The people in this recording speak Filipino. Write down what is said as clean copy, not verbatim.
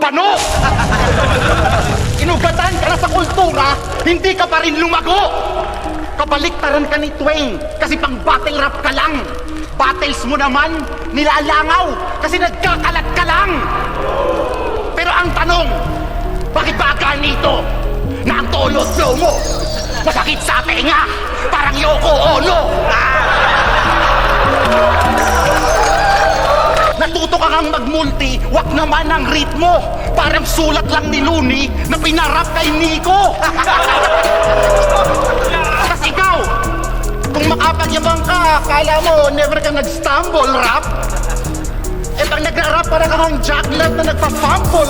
bano! Inugatan ka na sa kultura, hindi ka pa rin lumago! Kabaliktaran ka ni Twain kasi pang battle rap ka lang. Battles mo naman, nilalangaw kasi nagkakalat ka lang. Pero ang tanong, bakit ba ganito na ang tono flow mo masakit sa tenga, parang Yoko Ono? Natuto ka kang magmulti, wag naman ang ritmo. Parang sulat lang ni Looney na pinarap kay Nico. Tapos ikaw, kung makapagyabang ka, akala mo never ka nag-stumble rap. Eh pag nagra-rap, parang kang jacklet na nagpa-fumble